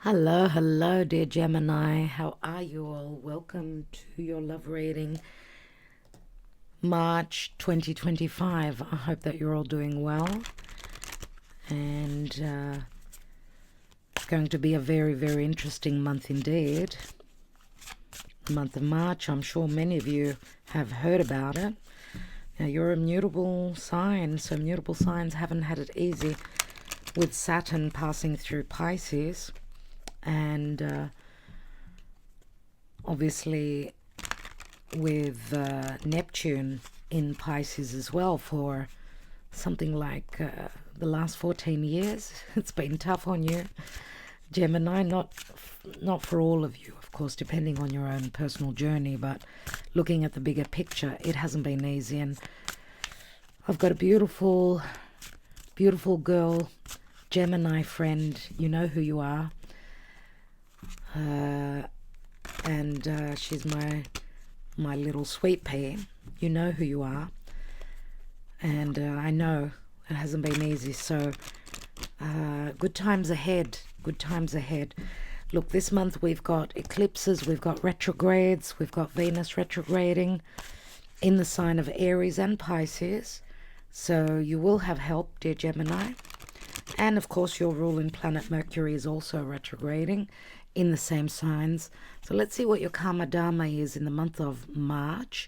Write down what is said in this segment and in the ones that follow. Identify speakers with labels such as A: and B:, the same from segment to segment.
A: Hello, hello, dear Gemini. How are you all? Welcome to your love reading, March 2025. I hope that you're all doing well. And it's going to be a very, very interesting month indeed. The month of March, I'm sure many of you have heard about it. Now, you're a mutable sign, so mutable signs haven't had it easy with Saturn passing through Pisces. And obviously with Neptune in Pisces as well for something like the last 14 years. It's been tough on you, Gemini. Not for all of you, of course, depending on your own personal journey, but looking at the bigger picture, it hasn't been easy. And I've got a beautiful, beautiful girl, Gemini friend. You know who you are. And she's my little sweet pea. You know who you are. And I know it hasn't been easy. So good times ahead. Good times ahead. Look, this month we've got eclipses, we've got retrogrades, we've got Venus retrograding in the sign of Aries and Pisces. So you will have help, dear Gemini. And of course your ruling planet Mercury is also retrograding in the same signs. So let's see what your karma dharma is in the month of March,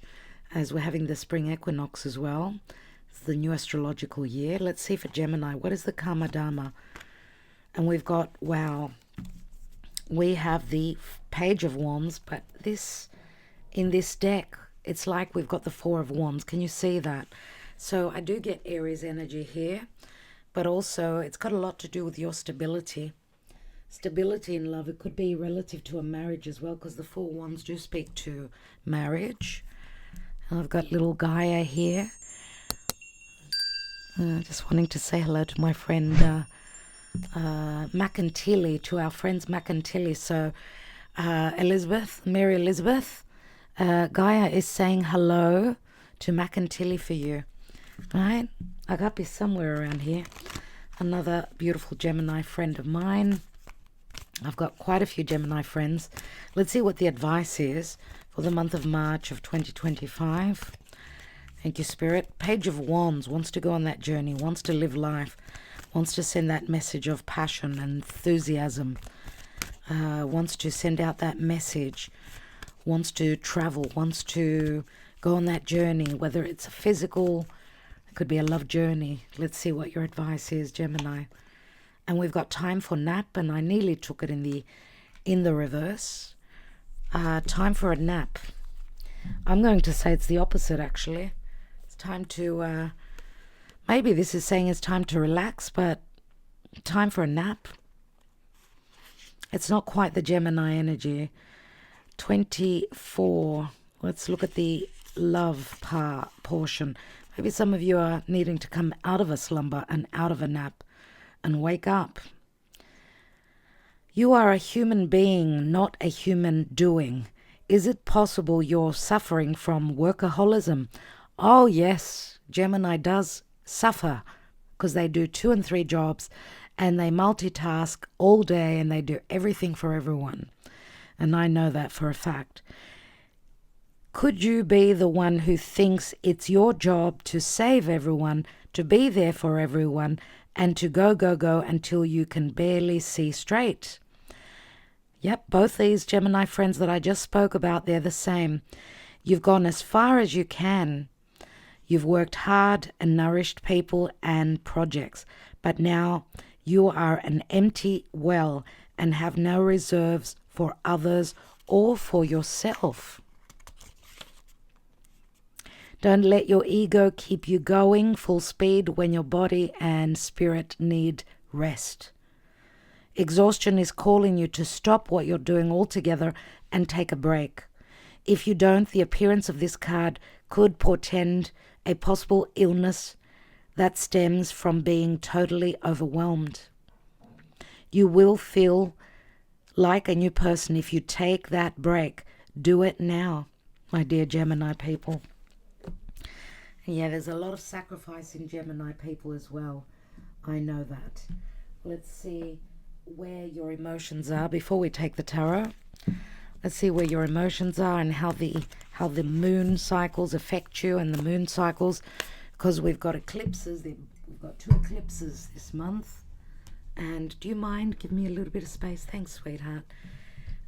A: as we're having the spring equinox as well. It's the new astrological year. Let's see for Gemini, what is the karma dharma? And we've got, wow, we have the Page of Wands, but in this deck, it's like we've got the Four of Wands. Can you see that? So I do get Aries energy here, but also it's got a lot to do with your stability. Stability in love. It could be relative to a marriage as well, because the Four Wands do speak to marriage. And I've got little Gaia here. Just wanting to say hello to my friend Macantilli, to our friends Macantilli. So Mary Elizabeth, Gaia is saying hello to Macantilli for you. Right? I got to be somewhere around here. Another beautiful Gemini friend of mine. I've got quite a few Gemini friends. Let's see what the advice is for the month of March of 2025. Thank you, Spirit. Page of Wands wants to go on that journey, wants to live life, wants to send that message of passion and enthusiasm, wants to send out that message, wants to travel, wants to go on that journey, whether it's a physical, it could be a love journey. Let's see what your advice is, Gemini. And we've got time for nap, and I nearly took it in the reverse. Time for a nap. I'm going to say it's the opposite, actually. It's time to, maybe this is saying it's time to relax, but time for a nap. It's not quite the Gemini energy. 24. Let's look at the love portion. Maybe some of you are needing to come out of a slumber and out of a nap and wake up. You are a human being, not a human doing. Is it possible you're suffering from workaholism? Oh yes, Gemini does suffer because they do 2 and 3 jobs and they multitask all day and they do everything for everyone. And I know that for a fact. Could you be the one who thinks it's your job to save everyone, to be there for everyone, and to go until you can barely see straight? Yep, both these Gemini friends that I just spoke about, they're the same. You've gone as far as you can. You've worked hard and nourished people and projects, but now you are an empty well and have no reserves for others or for yourself. Don't let your ego keep you going full speed when your body and spirit need rest. Exhaustion is calling you to stop what you're doing altogether and take a break. If you don't, the appearance of this card could portend a possible illness that stems from being totally overwhelmed. You will feel like a new person if you take that break. Do it now, my dear Gemini people. Yeah, there's a lot of sacrifice in Gemini people as well. I know that. Let's see where your emotions are before we take the tarot. Let's see where your emotions are and how the moon cycles affect you, and the moon cycles, because we've got eclipses. We've got 2 eclipses this month. And do you mind? Give me a little bit of space. Thanks, sweetheart.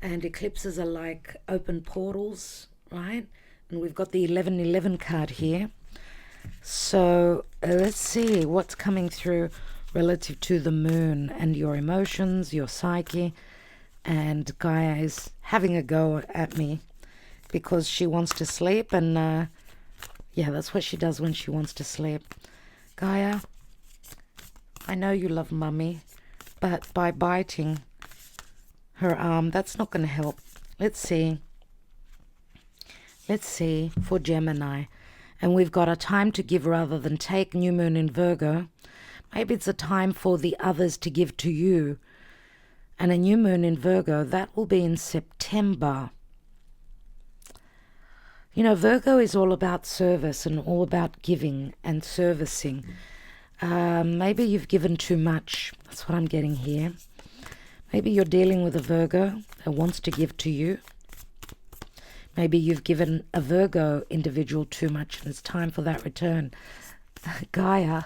A: And eclipses are like open portals, right? And we've got the 1111 card here. So let's see what's coming through relative to the moon and your emotions, your psyche. And Gaia is having a go at me because she wants to sleep. And yeah, that's what she does when she wants to sleep. Gaia, I know you love Mummy, but by biting her arm, that's not going to help. Let's see. Let's see for Gemini. And we've got a time to give rather than take, new moon in Virgo. Maybe it's a time for the others to give to you. And a new moon in Virgo, that will be in September. You know, Virgo is all about service and all about giving and servicing. Maybe you've given too much. That's what I'm getting here. Maybe you're dealing with a Virgo that wants to give to you. Maybe you've given a Virgo individual too much and it's time for that return. Gaia.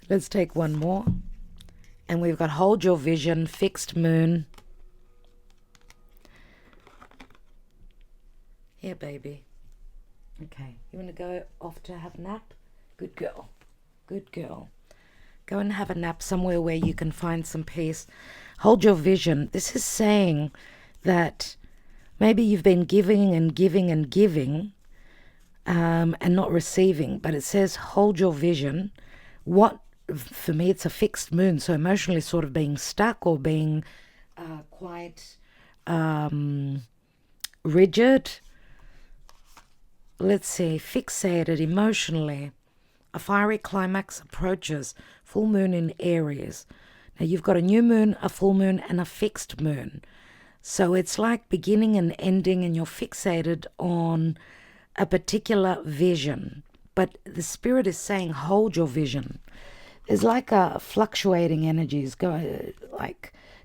A: Let's take one more. And we've got hold your vision, fixed moon. Here, baby. Okay, you want to go off to have a nap? Good girl. Good girl. Go and have a nap somewhere where you can find some peace. Hold your vision. This is saying that maybe you've been giving and giving and giving and not receiving. But it says hold your vision. For me, it's a fixed moon. So emotionally sort of being stuck or being quite rigid. Let's see. Fixated emotionally. A fiery climax approaches. Full moon in Aries. Now you've got a new moon, a full moon, and a fixed moon. So it's like beginning and ending, and you're fixated on a particular vision. But the spirit is saying, hold your vision. There's like a fluctuating energies,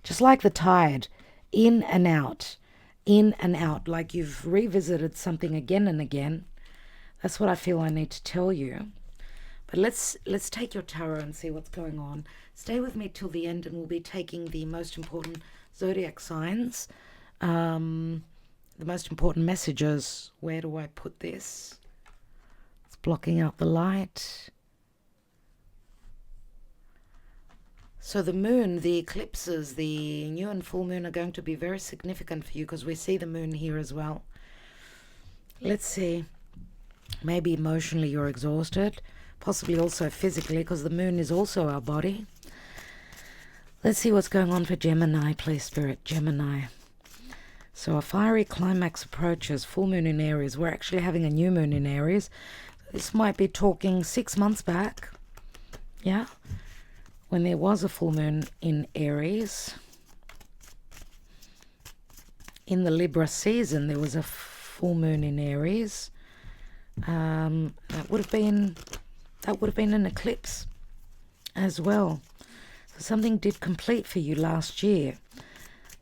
A: just like the tide, in and out, like you've revisited something again and again. That's what I feel I need to tell you. But let's take your tarot and see what's going on. Stay with me till the end, and we'll be taking the most important zodiac signs, the most important messages. Where do I put this? It's blocking out the light. So the moon, the eclipses, the new and full moon are going to be very significant for you because we see the moon here as well. Let's see. Maybe emotionally you're exhausted. Possibly also physically, because the moon is also our body. Let's see what's going on for Gemini, please, Spirit. Gemini. So a fiery climax approaches. Full moon in Aries. We're actually having a new moon in Aries. This might be talking 6 months back. Yeah. When there was a full moon in Aries. In the Libra season, there was a full moon in Aries. That would have been an eclipse as well. So something did complete for you last year.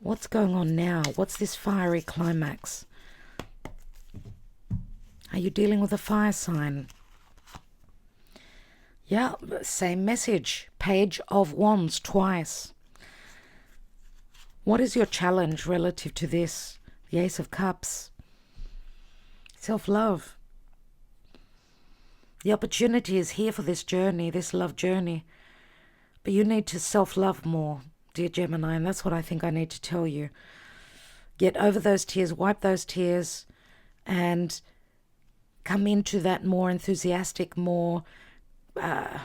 A: What's going on now? What's this fiery climax? Are you dealing with a fire sign? Yeah, same message. Page of Wands twice. What is your challenge relative to this? The Ace of Cups. Self-love. The opportunity is here for this journey, this love journey. But you need to self-love more, dear Gemini, and that's what I think I need to tell you. Get over those tears, wipe those tears, and come into that more enthusiastic, more... because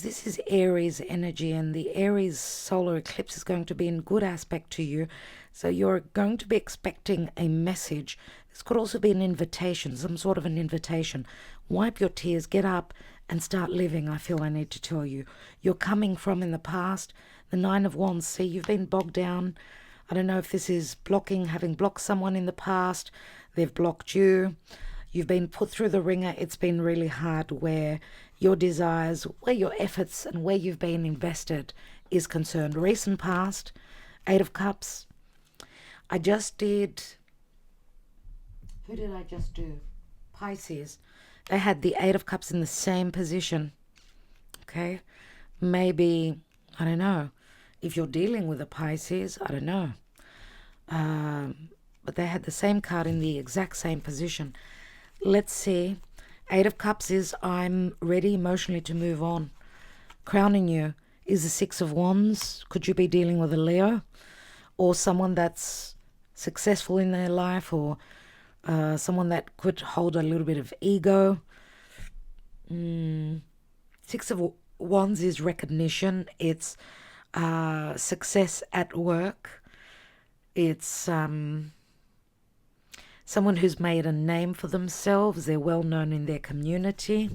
A: this is Aries energy, and the Aries solar eclipse is going to be in good aspect to you. So you're going to be expecting a message. This could also be an invitation, some sort of an invitation. Wipe your tears, get up and start living, I feel I need to tell you. You're coming from in the past, the Nine of Wands. See, you've been bogged down. I don't know if this is blocking, having blocked someone in the past. They've blocked you. You've been put through the ringer. It's been really hard where your desires, where your efforts and where you've been invested is concerned. Recent past, 8 of Cups. I just did... Who did I just do? Pisces. They had the 8 of Cups in the same position. Okay? Maybe, I don't know. If you're dealing with a Pisces, I don't know. But they had the same card in the exact same position. Let's see. 8 of Cups is I'm ready emotionally to move on. Crowning you is the 6 of Wands. Could you be dealing with a Leo? Or someone that's successful in their life, or someone that could hold a little bit of ego. 6 of Wands is recognition. It's success at work. It's someone who's made a name for themselves. They're well known in their community.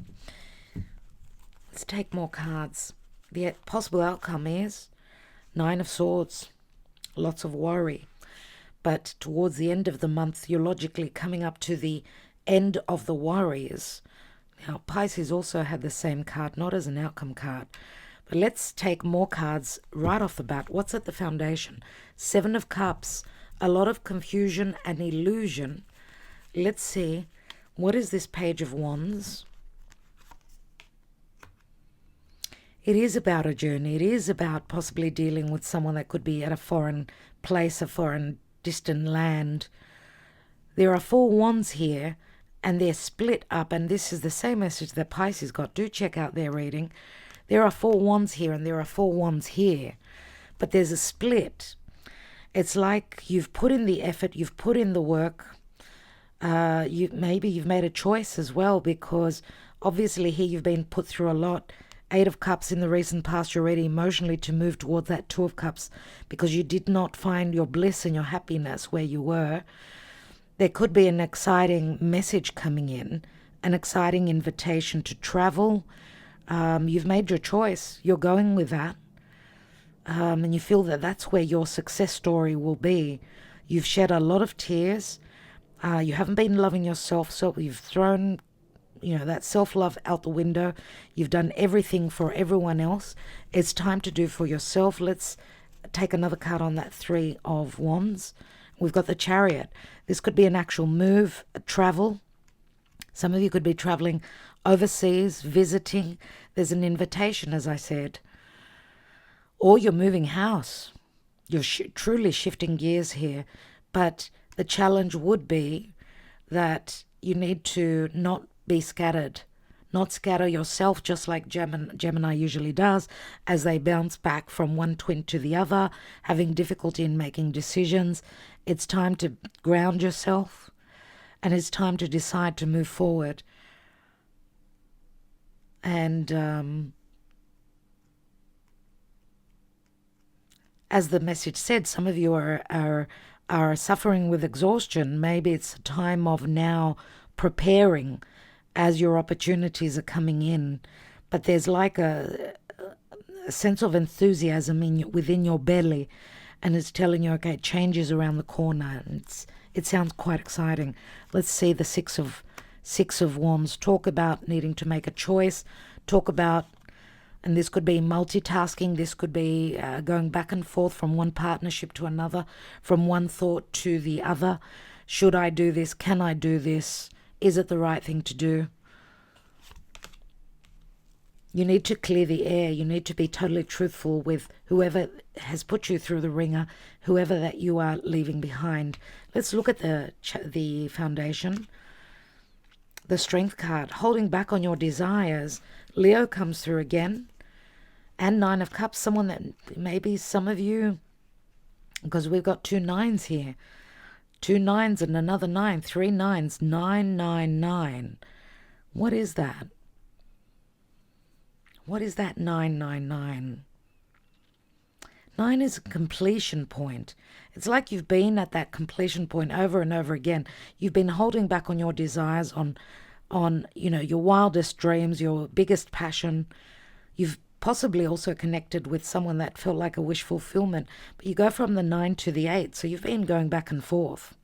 A: Let's take more cards. The possible outcome is 9 of Swords. Lots of worry. But towards the end of the month, you're logically coming up to the end of the worries. Now, Pisces also had the same card, not as an outcome card. But let's take more cards right off the bat. What's at the foundation? 7 of Cups. A lot of confusion and illusion. Let's see. What is this Page of Wands? It is about a journey. It is about possibly dealing with someone that could be at a foreign place, a foreign distant land. There are 4 wands here, and they're split up, and this is the same message that Pisces got. Do check out their reading. There are 4 wands here, and there are 4 wands here, but there's a split. It's like you've put in the effort, you've put in the work. Maybe you've made a choice as well, because obviously here you've been put through a lot. 8 of Cups in the recent past, you're ready emotionally to move towards that 2 of Cups because you did not find your bliss and your happiness where you were. There could be an exciting message coming in, an exciting invitation to travel. You've made your choice. You're going with that. And you feel that that's where your success story will be. You've shed a lot of tears. You haven't been loving yourself, so you've thrown that self-love out the window. You've done everything for everyone else. It's time to do for yourself. Let's take another card on that 3 of Wands. We've got the Chariot. This could be an actual move, a travel. Some of you could be traveling overseas, visiting. There's an invitation, as I said. Or you're moving house. You're truly shifting gears here. But the challenge would be that you need to not be scattered. Not scatter yourself just like Gemini usually does, as they bounce back from one twin to the other, having difficulty in making decisions. It's time to ground yourself, and it's time to decide to move forward. And as the message said, some of you are suffering with exhaustion. Maybe it's a time of now preparing as your opportunities are coming in. But there's like a sense of enthusiasm within your belly, and it's telling you, okay, change is around the corner. And it sounds quite exciting. Let's see the Six of Wands. Talk about needing to make a choice. Talk about, and this could be multitasking. This could be going back and forth from one partnership to another, from one thought to the other. Should I do this? Can I do this? Is it the right thing to do? You need to clear the air. You need to be totally truthful with whoever has put you through the ringer, whoever that you are leaving behind. Let's look at the foundation. The Strength card, holding back on your desires. Leo comes through again. And 9 of Cups, someone that maybe some of you, because we've got 2 9s here. 2 9s and another 9, 3 9s, 999. What is that? What is that 999? 9 is a completion point. It's like you've been at that completion point over and over again. You've been holding back on your desires, on your wildest dreams, your biggest passion. You've possibly also connected with someone that felt like a wish fulfillment, but you go from the 9 to the 8, so you've been going back and forth.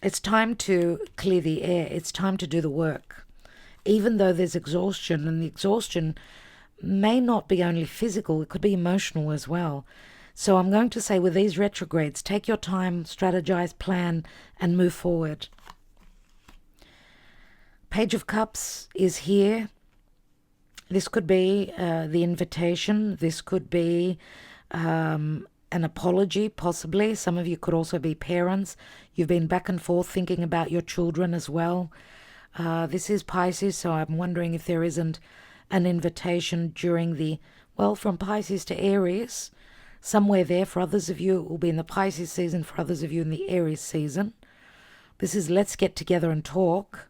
A: It's time to clear the air. It's time to do the work. even though there's exhaustion, and the exhaustion may not be only physical, it could be emotional as well. So I'm going to say with these retrogrades, take your time, strategize, plan, and move forward. Page of Cups is here. This could be the invitation. This could be an apology, possibly. Some of you could also be parents. You've been back and forth thinking about your children as well. This is Pisces, so I'm wondering if there isn't an invitation during the, well, from Pisces to Aries. Somewhere there. For others of you, it will be in the Pisces season. For others of you, in the Aries season. This is let's get together and talk.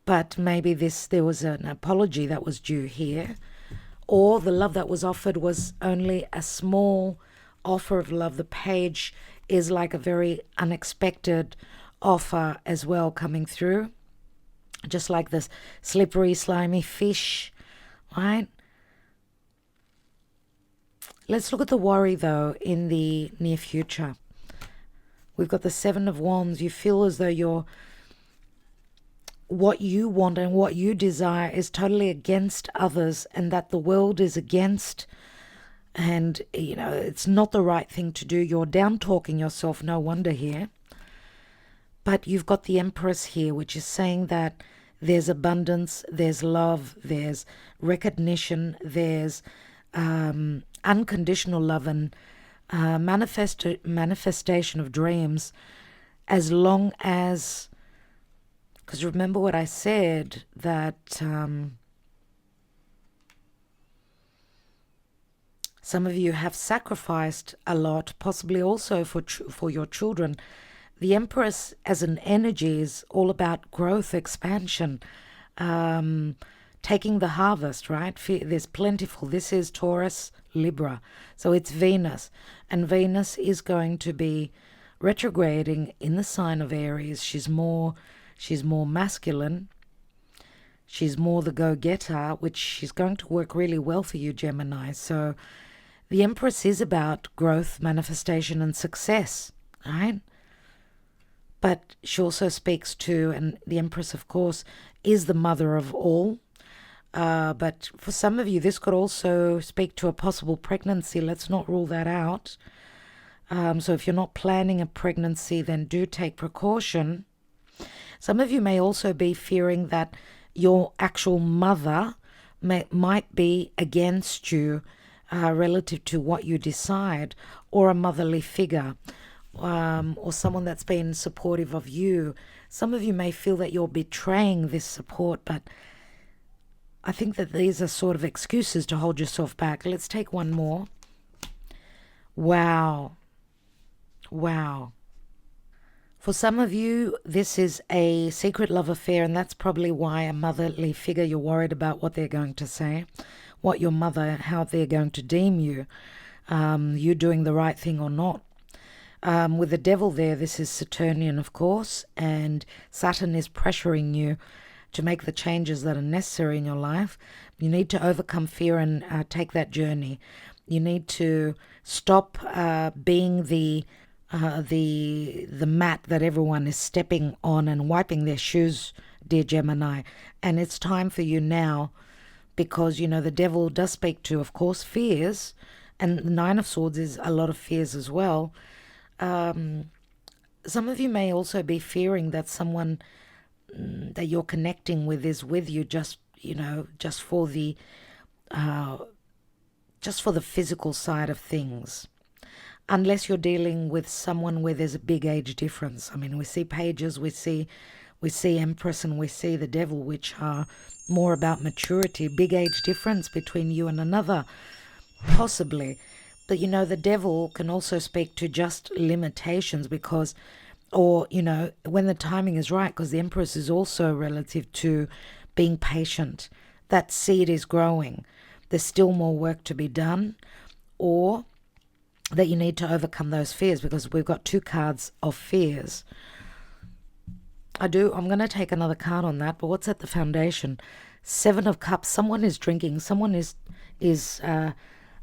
A: But maybe there was an apology that was due here. Or the love that was offered was only a small offer of love. The page is like a very unexpected offer as well coming through. Just like this slippery, slimy fish, right? Let's look at the worry, though, in the near future. We've got the Seven of Wands. You feel as though what you want and what you desire is totally against others, and that the world is against, and, it's not the right thing to do. You're down-talking yourself, no wonder here. But you've got the Empress here, which is saying that there's abundance, there's love, there's recognition, there's unconditional love and manifestation of dreams, as long as, because remember what I said, that some of you have sacrificed a lot, possibly also for your children. The Empress as an energy is all about growth, expansion, taking the harvest, right? There's plentiful. This is Taurus, Libra. So it's Venus. And Venus is going to be retrograding in the sign of Aries. She's more masculine. She's more the go-getter, which she's going to work really well for you, Gemini. So the Empress is about growth, manifestation, and success, right? But she also speaks to, and the Empress, of course, is the mother of all. But for some of you, this could also speak to a possible pregnancy. Let's not rule that out. So if you're not planning a pregnancy, then do take precaution. Some of you may also be fearing that your actual mother might be against you relative to what you decide, or a motherly figure. Or someone that's been supportive of you. Some of you may feel that you're betraying this support, but I think that these are sort of excuses to hold yourself back. Let's take one more. Wow. For some of you, this is a secret love affair, and that's probably why a motherly figure, you're worried about what they're going to say, what your mother, how they're going to deem you, you doing the right thing or not. With the devil there, this is Saturnian, of course, and Saturn is pressuring you to make the changes that are necessary in your life. You need to overcome fear and take that journey. You need to stop being the mat that everyone is stepping on and wiping their shoes, dear Gemini. And it's time for you now, because, the devil does speak to, of course, fears, and the Nine of Swords is a lot of fears as well. Some of you may also be fearing that someone that you're connecting with is with you just for the physical side of things, unless you're dealing with someone where there's a big age difference. I mean, we see pages, we see Empress, and we see the devil, which are more about maturity. Big age difference between you and another, possibly. But, the devil can also speak to just limitations when the timing is right, because the Empress is also relative to being patient. That seed is growing. There's still more work to be done, or that you need to overcome those fears, because we've got two cards of fears. I'm going to take another card on that, but what's at the foundation? Seven of Cups. Someone is drinking. Someone has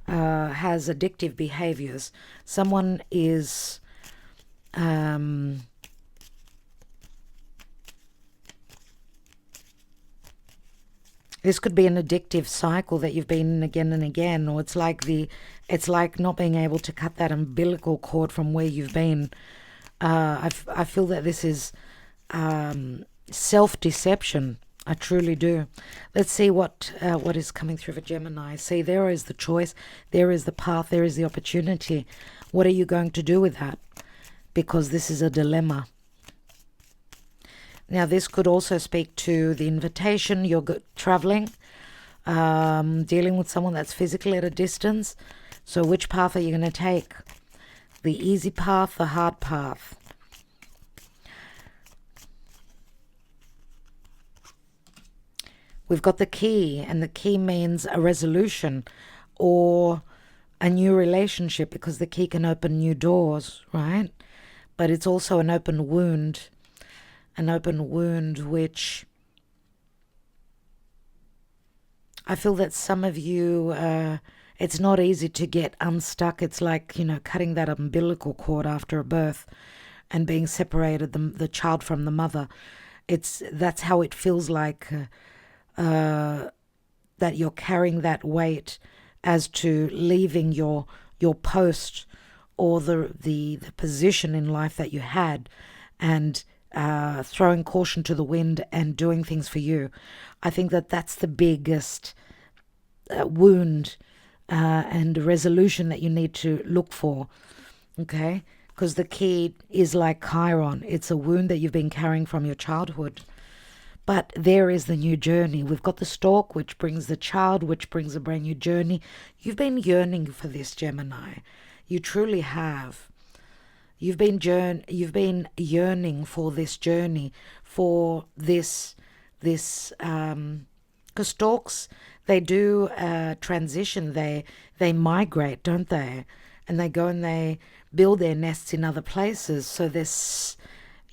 A: addictive behaviors. Someone is This could be an addictive cycle that you've been in again and again, or it's like not being able to cut that umbilical cord from where you've been. I feel that this is self-deception. I truly do. Let's see what is coming through for Gemini. See, there is the choice, there is the path, there is the opportunity. What are you going to do with that? Because this is a dilemma. Now, this could also speak to the invitation. You're traveling, dealing with someone that's physically at a distance. So which path are you going to take? The easy path, the hard path? We've got the key, and the key means a resolution or a new relationship, because the key can open new doors, right? But it's also an open wound. An open wound, which I feel that some of you, it's not easy to get unstuck. It's like, cutting that umbilical cord after a birth and being separated, the child from the mother. That's how it feels like, that you're carrying that weight as to leaving your post or the position in life that you had, and throwing caution to the wind and doing things for you. I think that that's the biggest wound and resolution that you need to look for, okay? Because the key is like Chiron. It's a wound that you've been carrying from your childhood. But there is the new journey. We've got the stork, which brings the child, which brings a brand new journey. You've been yearning for this, Gemini. You truly have. You've been yearning for this journey, for this, because storks, they do transition. They migrate, don't they? And they go and they build their nests in other places. So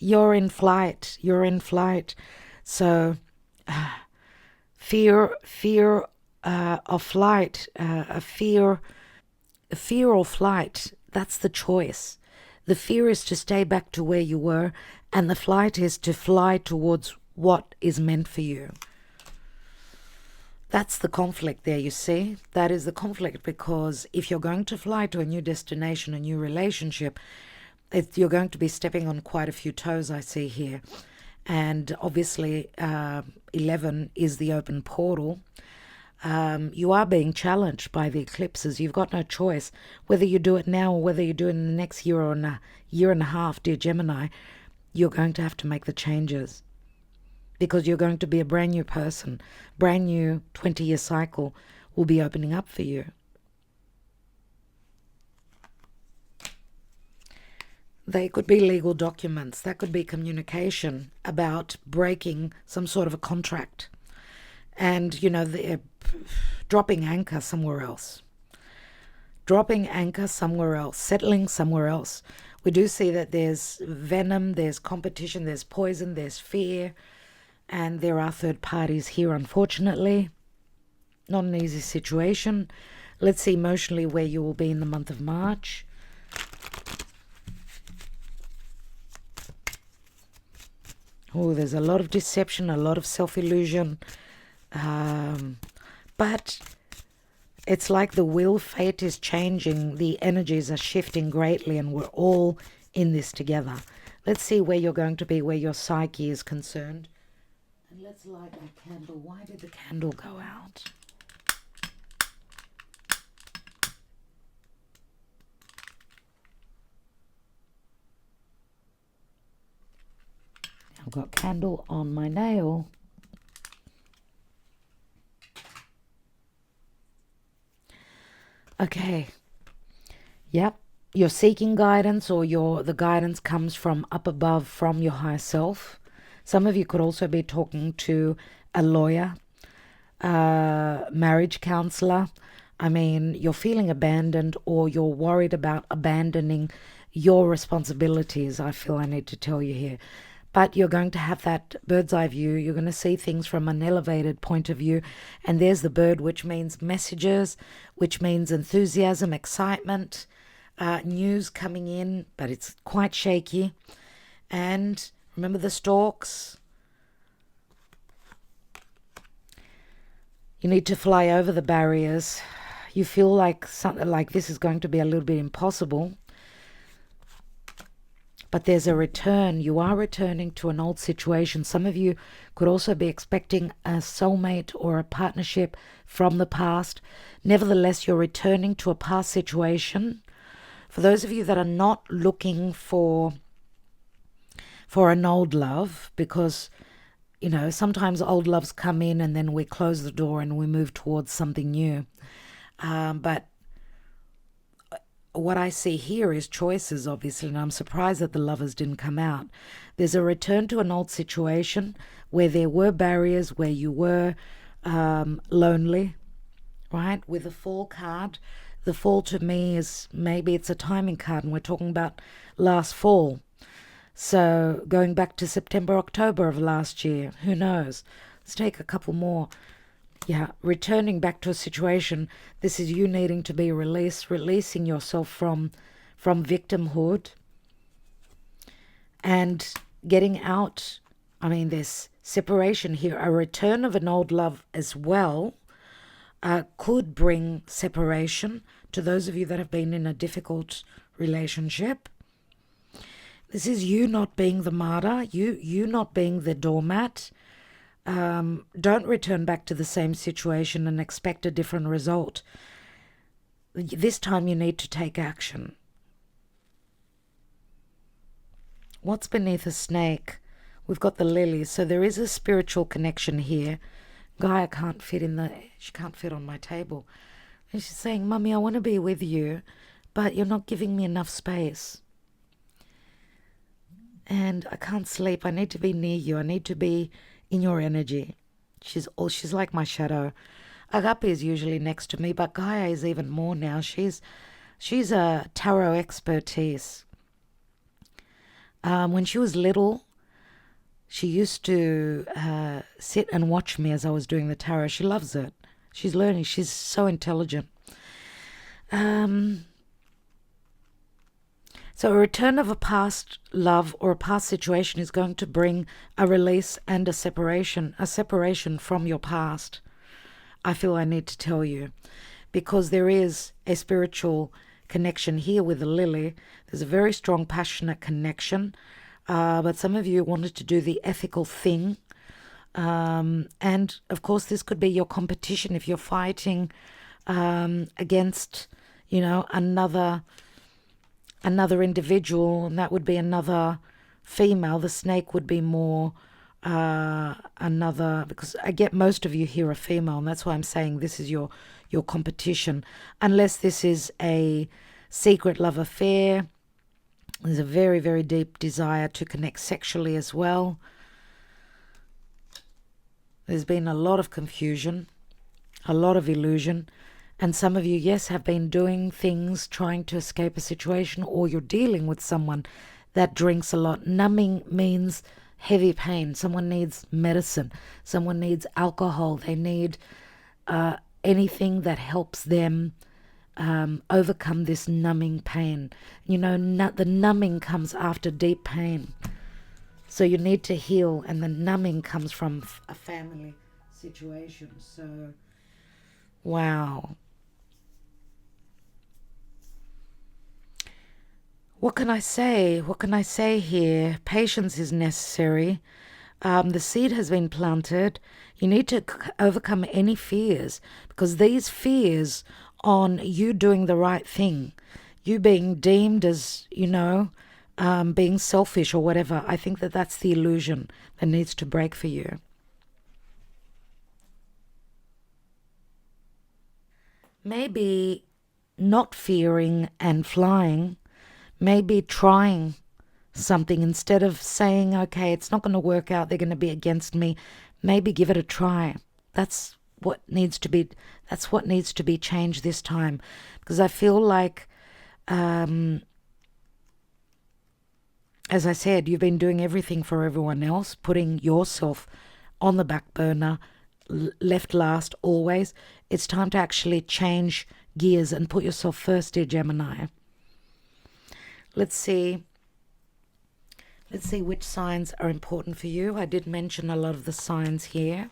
A: you're in flight. You're in flight. So fear of flight, a fear or flight. That's the choice. The fear is to stay back to where you were, and the flight is to fly towards what is meant for you. That's the conflict there, you see. That is the conflict, because if you're going to fly to a new destination, a new relationship, you're going to be stepping on quite a few toes, I see here. And obviously, 11 is the open portal. You are being challenged by the eclipses. You've got no choice. Whether you do it now or whether you do it in the next year or a year and a half, dear Gemini, you're going to have to make the changes, because you're going to be a brand new person. Brand new 20-year cycle will be opening up for you. They could be legal documents. That could be communication about breaking some sort of a contract. And, they're dropping anchor somewhere else. Dropping anchor somewhere else. Settling somewhere else. We do see that there's venom, there's competition, there's poison, there's fear. And there are third parties here, unfortunately. Not an easy situation. Let's see emotionally where you will be in the month of March. Oh, there's a lot of deception, a lot of self-illusion. But it's like the wheel, fate is changing. The energies are shifting greatly, and we're all in this together. Let's see where you're going to be, where your psyche is concerned. And let's light a candle. Why did the candle go out? I've got candle on my nail. Okay. Yep. You're seeking guidance, or the guidance comes from up above, from your higher self. Some of you could also be talking to a lawyer, marriage counselor. I mean, you're feeling abandoned, or you're worried about abandoning your responsibilities. I feel I need to tell you here. But you're going to have that bird's eye view. You're going to see things from an elevated point of view. And there's the bird, which means messages, which means enthusiasm, excitement, news coming in, but it's quite shaky. And remember the storks? You need to fly over the barriers. You feel like something like this is going to be a little bit impossible. But there's a return. You are returning to an old situation. Some of you could also be expecting a soulmate or a partnership from the past. Nevertheless, you're returning to a past situation. For those of you that are not looking for an old love, because, you know, sometimes old loves come in and then we close the door and we move towards something new. But what I see here is choices, obviously, and I'm surprised that the lovers didn't come out. There's a return to an old situation where there were barriers, where you were lonely, right? With the Fall card, the Fall to me is maybe it's a timing card, and we're talking about last fall. So going back to September, October of last year, who knows? Let's take a couple more. Yeah, returning back to a situation. This is you needing to be released, releasing yourself from victimhood and getting out. I mean, there's separation here. A return of an old love as well could bring separation to those of you that have been in a difficult relationship. This is you not being the martyr, you not being the doormat. Don't return back to the same situation and expect a different result. This time you need to take action. What's beneath a snake? We've got the lilies, so there is a spiritual connection here. Gaia can't fit she can't fit on my table. And she's saying, Mummy, I want to be with you, but you're not giving me enough space. And I can't sleep. I need to be near you. I need to be in your energy. She's like my shadow. Agape is usually next to me, but Gaia is even more now. She's a tarot expertise. When she was little, she used to sit and watch me as I was doing the tarot. She loves it. She's learning. She's so intelligent. So a return of a past love or a past situation is going to bring a release and a separation from your past. I feel I need to tell you, because there is a spiritual connection here with the lily. There's a very strong, passionate connection, but some of you wanted to do the ethical thing. And of course, this could be your competition if you're fighting against, another individual, and that would be another female. The snake would be more another, because I get most of you here are female, and that's why I'm saying this is your competition. Unless this is a secret love affair, there's a very, very deep desire to connect sexually as well. There's been a lot of confusion, a lot of illusion. And some of you, yes, have been doing things, trying to escape a situation, or you're dealing with someone that drinks a lot. Numbing means heavy pain. Someone needs medicine. Someone needs alcohol. They need anything that helps them overcome this numbing pain. The numbing comes after deep pain. So you need to heal, and the numbing comes from a family situation. So, wow. What can I say? What can I say here? Patience is necessary. The seed has been planted. You need to overcome any fears, because these fears on you doing the right thing, you being deemed as, being selfish or whatever, I think that's the illusion that needs to break for you. Maybe not fearing and flying, maybe trying something instead of saying, okay, it's not going to work out, they're going to be against me. Maybe give it a try. That's what needs to be changed this time, because I feel like, as I said, you've been doing everything for everyone else, putting yourself on the back burner, left last always. It's time to actually change gears and put yourself first, dear Gemini. Let's see which signs are important for you. I did mention a lot of the signs here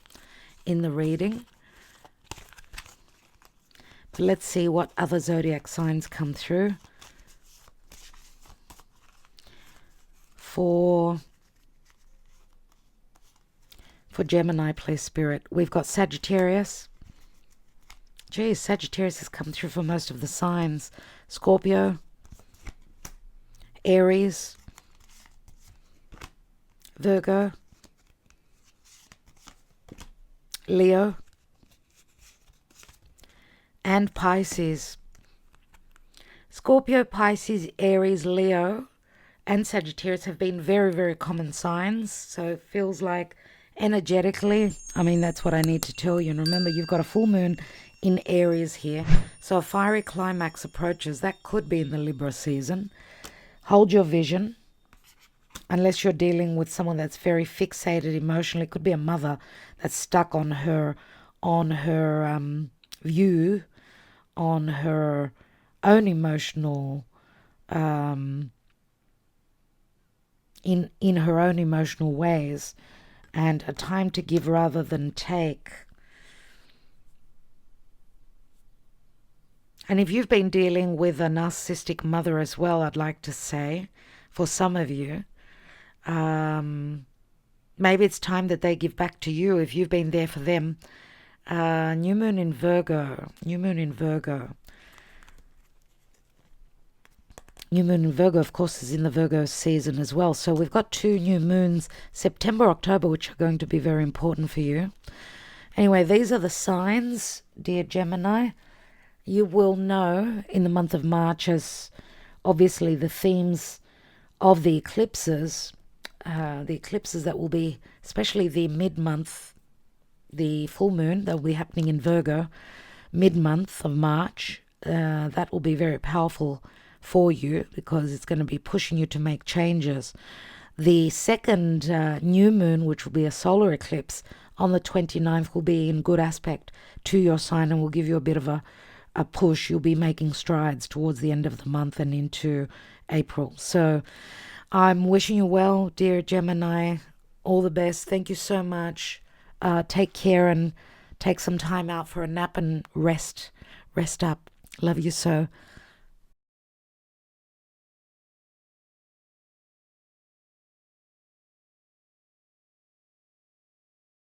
A: in the reading. let's see what other zodiac signs come through for Gemini, please, Spirit. We've got Sagittarius. Geez, Sagittarius has come through for most of the signs. Scorpio, Aries, Virgo, Leo, and Pisces. Scorpio, Pisces, Aries, Leo, and Sagittarius have been very, very common signs. So it feels like energetically, I mean, that's what I need to tell you. And remember, you've got a full moon in Aries here. So a fiery climax approaches. That could be in the Libra season. Hold your vision. Unless you're dealing with someone that's very fixated emotionally. It could be a mother that's stuck on her view, on her own emotional, in her own emotional ways, and a time to give rather than take. And if you've been dealing with a narcissistic mother as well, I'd like to say, for some of you, maybe it's time that they give back to you if you've been there for them. New moon in Virgo. New moon in Virgo. New moon in Virgo, of course, is in the Virgo season as well. So we've got 2 new moons, September, October, which are going to be very important for you. Anyway, these are the signs, dear Gemini. You will know in the month of March, as obviously the themes of the eclipses that will be, especially the mid-month, the full moon that will be happening in Virgo, mid-month of March. That will be very powerful for you because it's going to be pushing you to make changes. The second new moon, which will be a solar eclipse on the 29th, will be in good aspect to your sign and will give you a bit of a push. You'll be making strides towards the end of the month and into April. So I'm wishing you well, dear Gemini. All the best. Thank you so much. Take care and take some time out for a nap and rest up. Love you so.